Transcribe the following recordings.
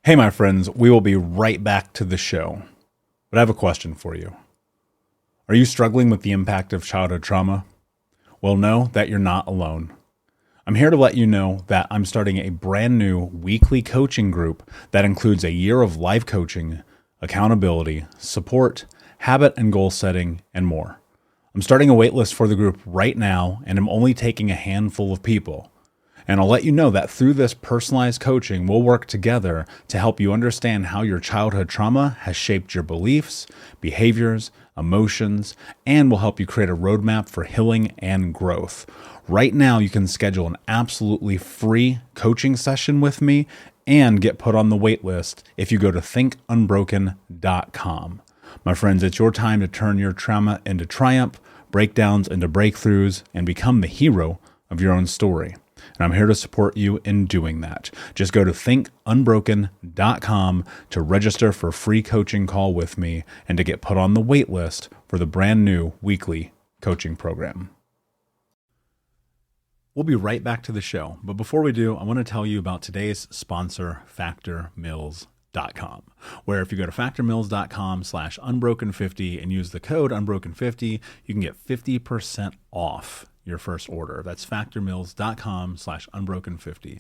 Hey, my friends, we will be right back to the show. But I have a question for you. Are you struggling with the impact of childhood trauma? Well, know that you're not alone. I'm here to let you know that I'm starting a brand new weekly coaching group that includes a year of life coaching, accountability, support, habit and goal setting, and more. I'm starting a waitlist for the group right now, and I'm only taking a handful of people. And I'll let you know that through this personalized coaching, we'll work together to help you understand how your childhood trauma has shaped your beliefs, behaviors, emotions, and will help you create a roadmap for healing and growth. Right now, you can schedule an absolutely free coaching session with me and get put on the wait list if you go to thinkunbroken.com. My friends, it's your time to turn your trauma into triumph, breakdowns into breakthroughs, and become the hero of your own story. And I'm here to support you in doing that. Just go to thinkunbroken.com to register for a free coaching call with me and to get put on the wait list for the brand new weekly coaching program. We'll be right back to the show. But before we do, I want to tell you about today's sponsor, factormeals.com, where if you go to factormeals.com/unbroken50 and use the code unbroken50, you can get 50% off your first order. That's factormeals.com/unbroken50.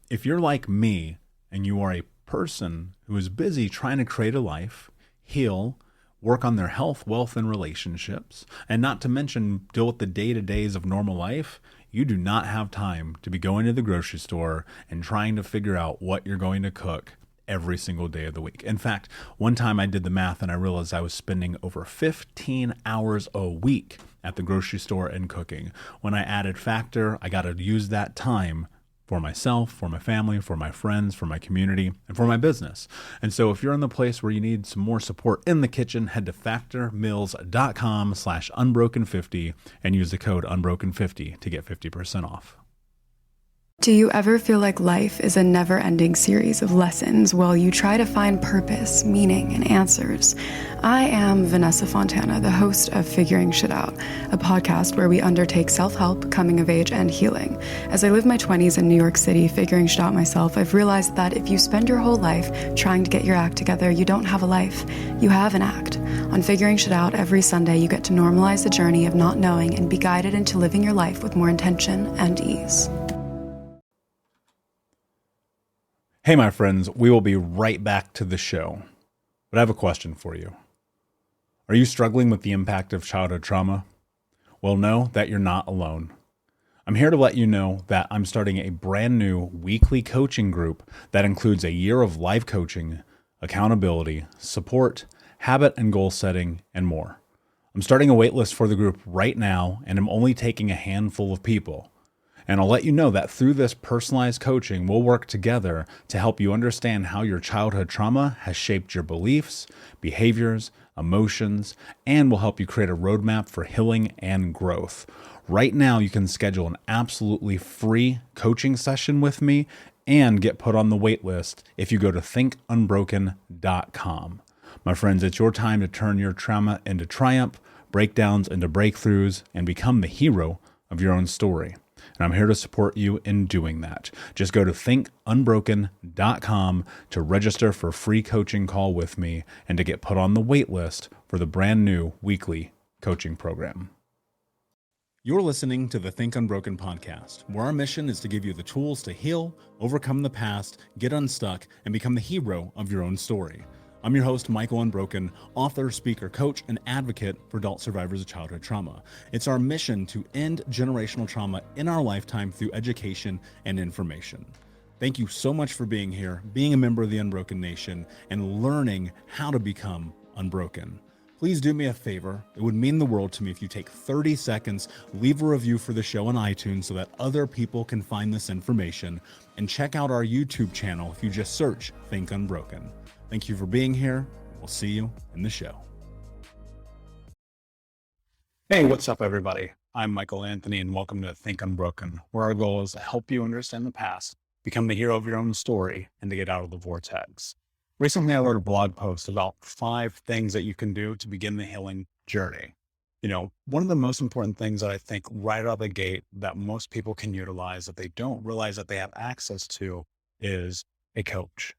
If you're like me and you are a person who is busy trying to create a life, heal, work on their health, wealth, and relationships, and not to mention deal with the day-to-days of normal life, you do not have time to be going to the grocery store and trying to figure out what you're going to cook every single day of the week. In fact, one time I did the math and I realized I was spending over 15 hours a week at the grocery store and cooking. When I added Factor, I got to use that time for myself, for my family, for my friends, for my community, and for my business. And so if you're in the place where you need some more support in the kitchen, head to factormeals.com/unbroken50 and use the code unbroken50 to get 50% off. Do you ever feel like life is a never-ending series of lessons while you try to find purpose, meaning, and answers? I am Vanessa Fontana, the host of Figuring Shit Out, a podcast where we undertake self-help, coming of age, and healing. As I live my 20s in New York City figuring shit out myself, I've realized that if you spend your whole life trying to get your act together, you don't have a life. You have an act. On Figuring Shit Out, every Sunday, you get to normalize the journey of not knowing and be guided into living your life with more intention and ease. Hey, my friends, we will be right back to the show. But I have a question for you. Are you struggling with the impact of childhood trauma? Well, know that you're not alone. I'm here to let you know that I'm starting a brand new weekly coaching group that includes a year of life coaching, accountability, support, habit and goal setting, and more. I'm starting a waitlist for the group right now, and I'm only taking a handful of people. And I'll let you know that through this personalized coaching, we'll work together to help you understand how your childhood trauma has shaped your beliefs, behaviors, emotions, and will help you create a roadmap for healing and growth. Right now, you can schedule an absolutely free coaching session with me and get put on the wait list if you go to thinkunbroken.com. My friends, it's your time to turn your trauma into triumph, breakdowns into breakthroughs, and become the hero of your own story. And I'm here to support you in doing that. Just go to thinkunbroken.com to register for a free coaching call with me and to get put on the wait list for the brand new weekly coaching program. You're listening to the Think Unbroken podcast, where our mission is to give you the tools to heal, overcome the past, get unstuck, and become the hero of your own story. I'm your host, Michael Unbroken, author, speaker, coach, and advocate for adult survivors of childhood trauma. It's our mission to end generational trauma in our lifetime through education and information. Thank you so much for being here, being a member of the Unbroken Nation, and learning how to become unbroken. Please do me a favor. It would mean the world to me if you take 30 seconds, leave a review for the show on iTunes so that other people can find this information, and check out our YouTube channel if you just search Think Unbroken. Thank you for being here. We'll see you in the show. Hey, what's up, everybody? I'm Michael Anthony, and welcome to Think Unbroken, where our goal is to help you understand the past, become the hero of your own story, and to get out of the vortex. Recently, I wrote a blog post about 5 things that you can do to begin the healing journey. One of the most important things that I think right out of the gate that most people can utilize that they don't realize that they have access to is a coach.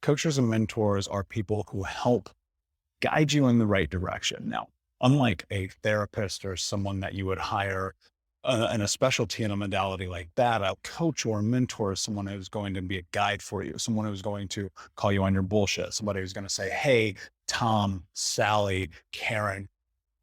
Coaches and mentors are people who help guide you in the right direction. Now, unlike a therapist or someone that you would hire in a specialty in a modality like that, a coach or a mentor is someone who's going to be a guide for you, someone who's going to call you on your bullshit, somebody who's going to say, hey, Tom, Sally, Karen,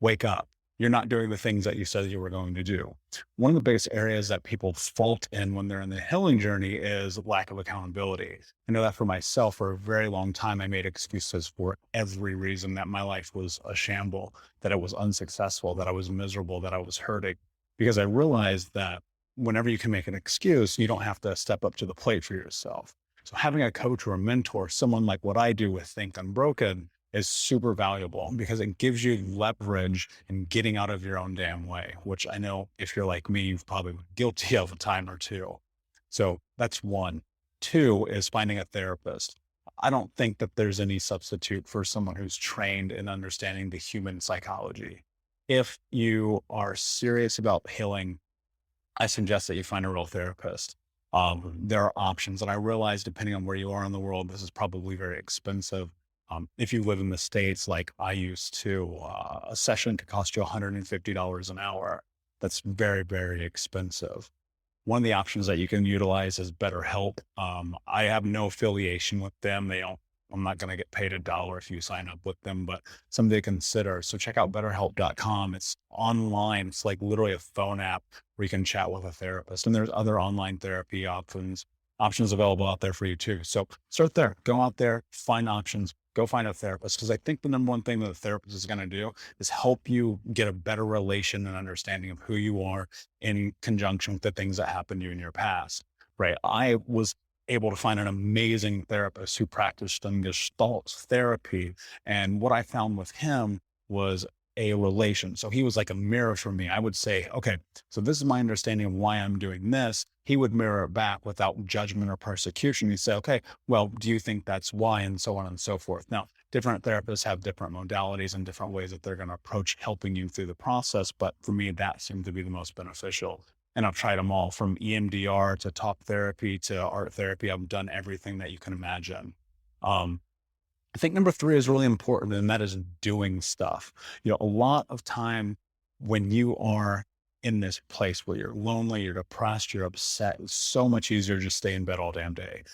wake up. You're not doing the things that you said you were going to do. One of the biggest areas that people fault in when they're in the healing journey is lack of accountability. I know that for myself, for a very long time, I made excuses for every reason that my life was a shamble, that it was unsuccessful, that I was miserable, that I was hurting, because I realized that whenever you can make an excuse, you don't have to step up to the plate for yourself. So having a coach or a mentor, someone like what I do with Think Unbroken, is super valuable because it gives you leverage in getting out of your own damn way, which I know if you're like me, you've probably been guilty of a time or two. So that's one. Two is finding a therapist. I don't think that there's any substitute for someone who's trained in understanding the human psychology. If you are serious about healing, I suggest that you find a real therapist. There are options, and I realize depending on where you are in the world, this is probably very expensive. If you live in the States, like I used to, a session could cost you $150 an hour. That's very, very expensive. One of the options that you can utilize is BetterHelp. I have no affiliation with them. I'm not going to get paid $1 if you sign up with them, but something to consider. So check out betterhelp.com. It's online. It's like literally a phone app where you can chat with a therapist. And there's other online therapy options available out there for you too. So start there, go out there, find options, go find a therapist. Because I think the number one thing that a therapist is going to do is help you get a better relation and understanding of who you are in conjunction with the things that happened to you in your past, right? I was able to find an amazing therapist who practiced in Gestalt therapy. And what I found with him was a relation. So he was like a mirror for me. I would say, okay, so this is my understanding of why I'm doing this. He would mirror it back without judgment or persecution. He'd say, okay, well, do you think that's why? And so on and so forth. Now, different therapists have different modalities and different ways that they're going to approach helping you through the process. But for me, that seemed to be the most beneficial. And I've tried them all, from EMDR to talk therapy to art therapy. I've done everything that you can imagine. I think number 3 is really important, and that is doing stuff. A lot of time when you are in this place where you're lonely, you're depressed, you're upset, it's so much easier to just stay in bed all damn day.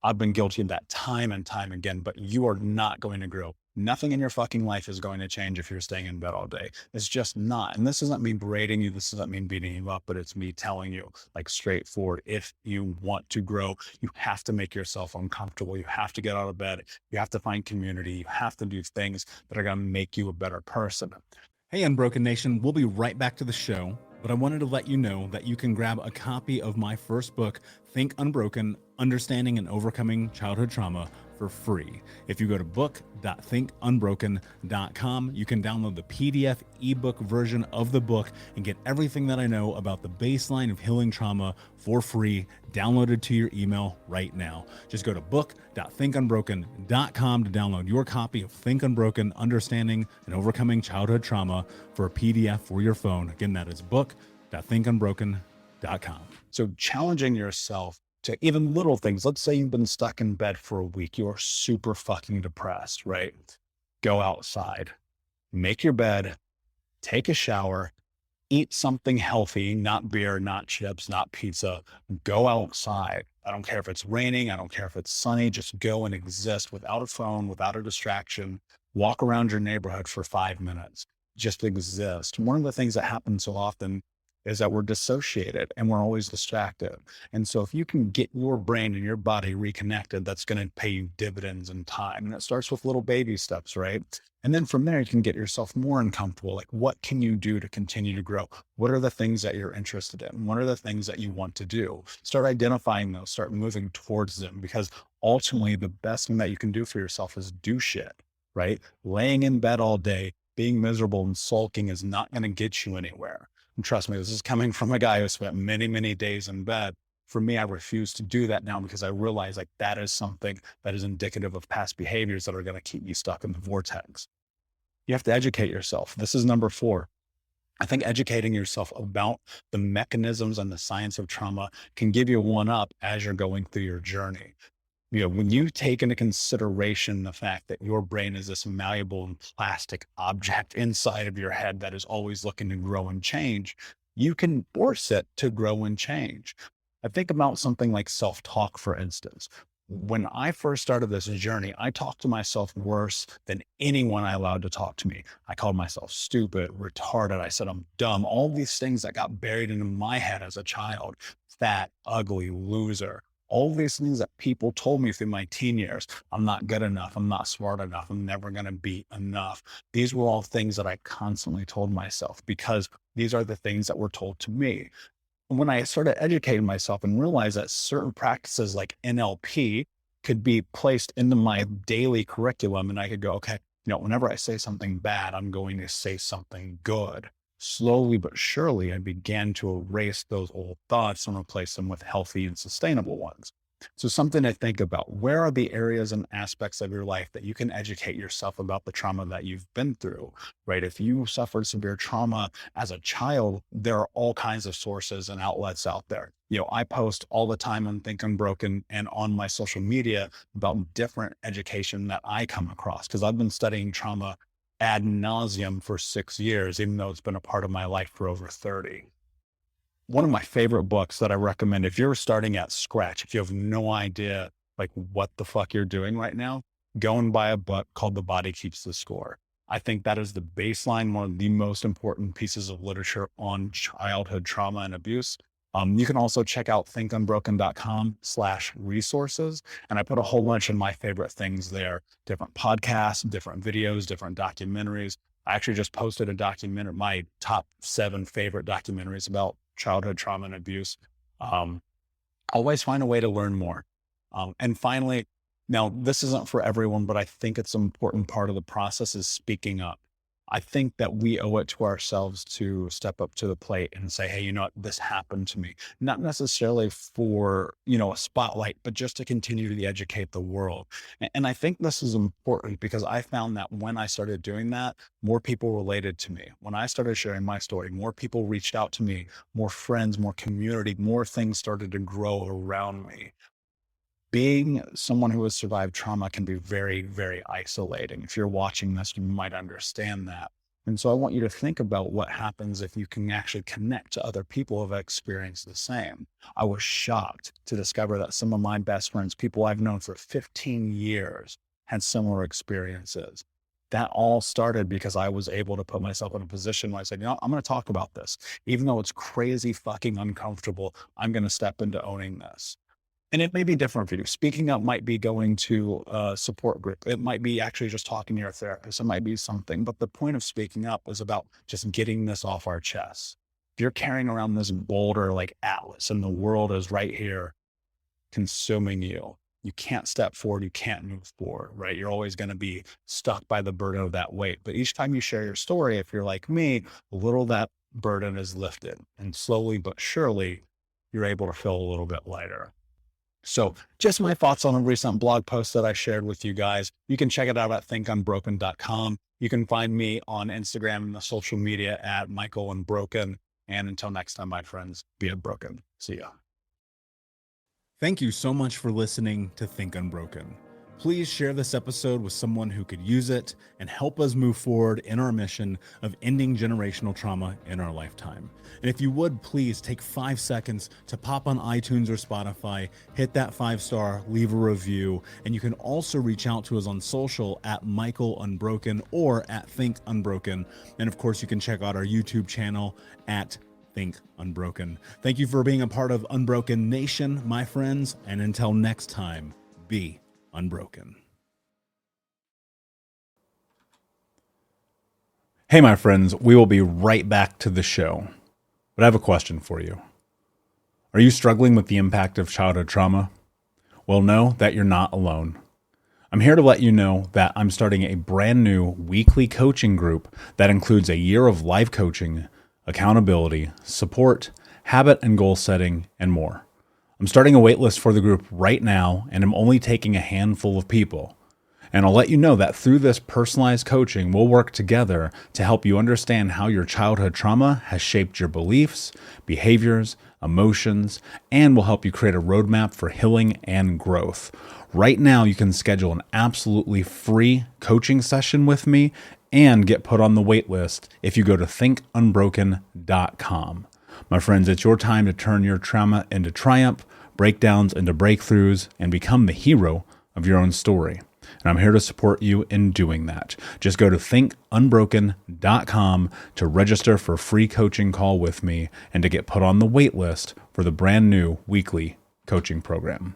I've been guilty of that time and time again, but you are not going to grow. Nothing in your fucking life is going to change if you're staying in bed all day. It's just not. And this doesn't mean berating you. This doesn't mean beating you up, but it's me telling you, like, straightforward, if you want to grow, you have to make yourself uncomfortable. You have to get out of bed. You have to find community. You have to do things that are going to make you a better person. Hey, Unbroken Nation, we'll be right back to the show, but I wanted to let you know that you can grab a copy of my first book, Think Unbroken, Understanding and Overcoming Childhood Trauma, for free. If you go to book.thinkunbroken.com, you can download the PDF ebook version of the book and get everything that I know about the baseline of healing trauma for free, downloaded to your email right now. Just go to book.thinkunbroken.com to download your copy of Think Unbroken, Understanding and Overcoming Childhood Trauma for a PDF for your phone. Again, that is book.thinkunbroken.com. So challenging yourself to even little things. Let's say you've been stuck in bed for a week. You are super fucking depressed, right? Go outside, make your bed, take a shower, eat something healthy, not beer, not chips, not pizza. Go outside. I don't care if it's raining. I don't care if it's sunny. Just go and exist without a phone, without a distraction. Walk around your neighborhood for 5 minutes. Just exist. One of the things that happens so often is that we're dissociated and we're always distracted. And so if you can get your brain and your body reconnected, that's going to pay you dividends in time. And it starts with little baby steps, right? And then from there, you can get yourself more uncomfortable. Like, what can you do to continue to grow? What are the things that you're interested in? What are the things that you want to do? Start identifying those, start moving towards them, because ultimately the best thing that you can do for yourself is do shit, right? Laying in bed all day, being miserable and sulking is not going to get you anywhere. And trust me, this is coming from a guy who spent many, many days in bed. For me, I refuse to do that now because I realize like that is something that is indicative of past behaviors that are going to keep you stuck in the vortex. You have to educate yourself. This is number 4. I think educating yourself about the mechanisms and the science of trauma can give you one up as you're going through your journey. When you take into consideration the fact that your brain is this malleable and plastic object inside of your head that is always looking to grow and change, you can force it to grow and change. I think about something like self-talk, for instance. When I first started this journey, I talked to myself worse than anyone I allowed to talk to me. I called myself stupid, retarded. I said I'm dumb. All these things that got buried into my head as a child: fat, ugly, loser. All these things that people told me through my teen years. I'm not good enough. I'm not smart enough. I'm never going to be enough. These were all things that I constantly told myself because these are the things that were told to me. When I started educating myself and realized that certain practices like NLP could be placed into my daily curriculum, and I could go, okay, whenever I say something bad, I'm going to say something good. Slowly but surely, I began to erase those old thoughts and replace them with healthy and sustainable ones. So something to think about: where are the areas and aspects of your life that you can educate yourself about the trauma that you've been through, right? If you suffered severe trauma as a child, there are all kinds of sources and outlets out there. I post all the time on Think Unbroken and on my social media about different education that I come across, because I've been studying trauma ad nauseum for 6 years, even though it's been a part of my life for over 30. One of my favorite books that I recommend, if you're starting at scratch, if you have no idea like what the fuck you're doing right now, go and buy a book called The Body Keeps the Score. I think that is the baseline, one of the most important pieces of literature on childhood trauma and abuse. You can also check out thinkunbroken.com/resources. And I put a whole bunch of my favorite things there: different podcasts, different videos, different documentaries. I actually just posted a documentary, my top 7 favorite documentaries about childhood trauma and abuse. Always find a way to learn more. And finally, now this isn't for everyone, but I think it's an important part of the process, is speaking up. I think that we owe it to ourselves to step up to the plate and say, hey, this happened to me. Not necessarily for, a spotlight, but just to continue to educate the world. And I think this is important because I found that when I started doing that, more people related to me. When I started sharing my story, more people reached out to me, more friends, more community, more things started to grow around me. Being someone who has survived trauma can be very, very isolating. If you're watching this, you might understand that. And so I want you to think about what happens if you can actually connect to other people who have experienced the same. I was shocked to discover that some of my best friends, people I've known for 15 years, had similar experiences. That all started because I was able to put myself in a position where I said, I'm going to talk about this. Even though it's crazy fucking uncomfortable, I'm going to step into owning this. And it may be different for you. Speaking up might be going to a support group. It might be actually just talking to your therapist. It might be something. But the point of speaking up is about just getting this off our chests. If you're carrying around this boulder like Atlas and the world is right here consuming you, you can't step forward. You can't move forward, right? You're always going to be stuck by the burden of that weight. But each time you share your story, if you're like me, a little that burden is lifted. And slowly but surely, you're able to feel a little bit lighter. So just my thoughts on a recent blog post that I shared with you guys. You can check it out at thinkunbroken.com. You can find me on Instagram and the social media at Michael Unbroken. And until next time, my friends, be unbroken. See ya. Thank you so much for listening to Think Unbroken. Please share this episode with someone who could use it and help us move forward in our mission of ending generational trauma in our lifetime. And if you would, please take 5 seconds to pop on iTunes or Spotify, hit that 5-star, leave a review, and you can also reach out to us on social at Michael Unbroken or at Think Unbroken. And of course, you can check out our YouTube channel at Think Unbroken. Thank you for being a part of Unbroken Nation, my friends, and until next time, be unbroken. Hey, my friends, we will be right back to the show, but I have a question for you. Are you struggling with the impact of childhood trauma? Well, know that you're not alone. I'm here to let you know that I'm starting a brand new weekly coaching group that includes a year of live coaching, accountability, support, habit and goal setting, and more. I'm starting a waitlist for the group right now, and I'm only taking a handful of people. And I'll let you know that through this personalized coaching, we'll work together to help you understand how your childhood trauma has shaped your beliefs, behaviors, emotions, and will help you create a roadmap for healing and growth. Right now, you can schedule an absolutely free coaching session with me and get put on the wait list if you go to thinkunbroken.com. My friends, it's your time to turn your trauma into triumph, breakdowns into breakthroughs, and become the hero of your own story. And I'm here to support you in doing that. Just go to thinkunbroken.com to register for a free coaching call with me and to get put on the wait list for the brand new weekly coaching program.